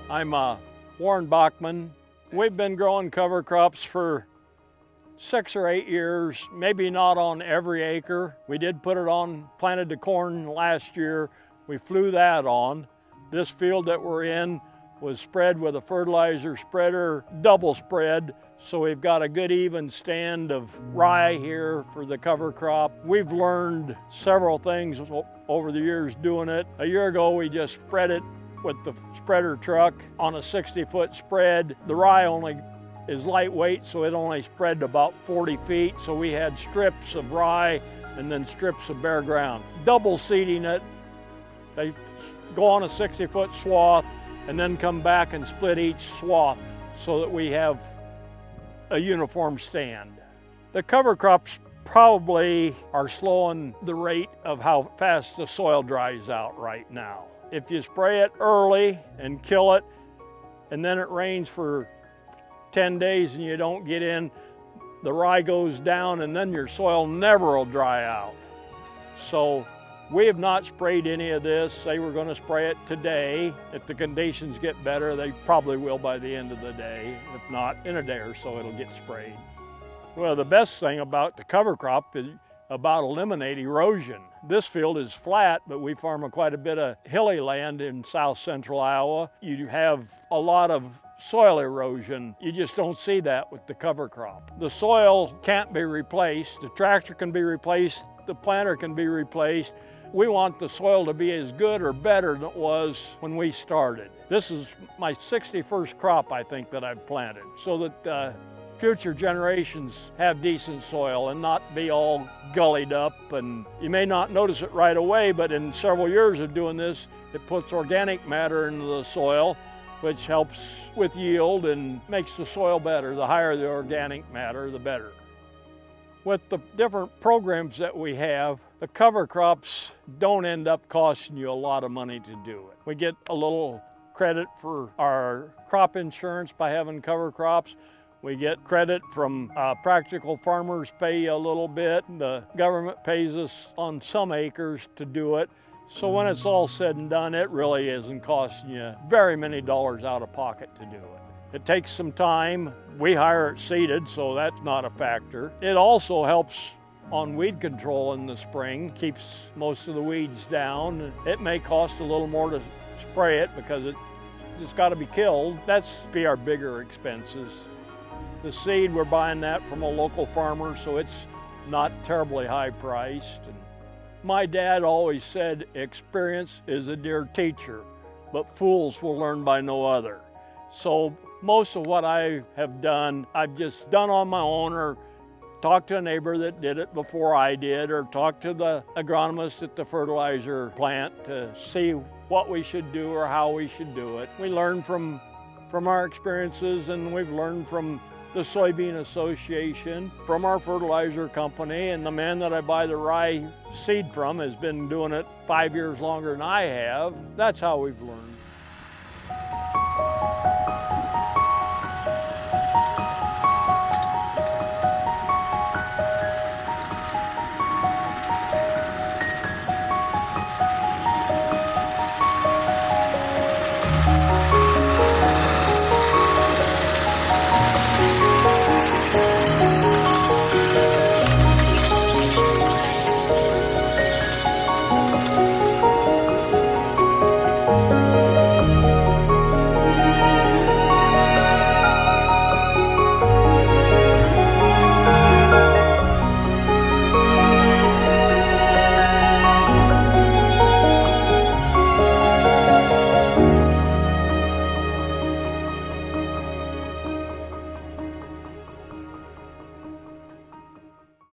I'm Warren Bachman. We've been growing cover crops for 6 or 8 years, maybe not on every acre. We did put it on, planted the corn last year. We flew that on. This field that we're in was spread with a fertilizer spreader, double spread, so we've got a good even stand of rye here for the cover crop. We've learned several things over the years doing it. A year ago we just spread it with the spreader truck on a 60-foot spread. The rye only is lightweight, so it only spread about 40 feet, so we had strips of rye and then strips of bare ground. Double seeding it, they go on a 60-foot swath and then come back and split each swath so that we have a uniform stand. The cover crops probably are slowing the rate of how fast the soil dries out right now. If you spray it early and kill it, and then it rains for 10 days and you don't get in, the rye goes down and then your soil never will dry out. So we have not sprayed any of this. They were going to spray it today. If the conditions get better, they probably will by the end of the day. If not, in a day or so it'll get sprayed. Well, the best thing about the cover crop is about eliminate erosion. This field is flat, but we farm quite a bit of hilly land in south central Iowa. You have a lot of soil erosion. You just don't see that with the cover crop. The soil can't be replaced. The tractor can be replaced. The planter can be replaced. We want the soil to be as good or better than it was when we started. This is my 61st crop, I think, that I've planted, so that future generations have decent soil and not be all gullied up. And you may not notice it right away, but in several years of doing this, it puts organic matter into the soil, which helps with yield and makes the soil better. The higher the organic matter, the better. With the different programs that we have, the cover crops don't end up costing you a lot of money to do it. We get a little credit for our crop insurance by having cover crops. We get credit from practical farmers, pay a little bit. The government pays us on some acres to do it. So when it's all said and done, it really isn't costing you very many dollars out of pocket to do it. It takes some time. We hire it seeded, so that's not a factor. It also helps on weed control in the spring, keeps most of the weeds down. It may cost a little more to spray it because it's got to be killed. That's be our bigger expenses. The seed, we're buying that from a local farmer, so it's not terribly high priced. And my dad always said, experience is a dear teacher, but fools will learn by no other. So most of what I have done, I've just done on my own, or talked to a neighbor that did it before I did, or talked to the agronomist at the fertilizer plant to see what we should do or how we should do it. We learn from our experiences, and we've learned from the Soybean Association, from our fertilizer company, and the man that I buy the rye seed from has been doing it 5 years longer than I have. That's how we've learned.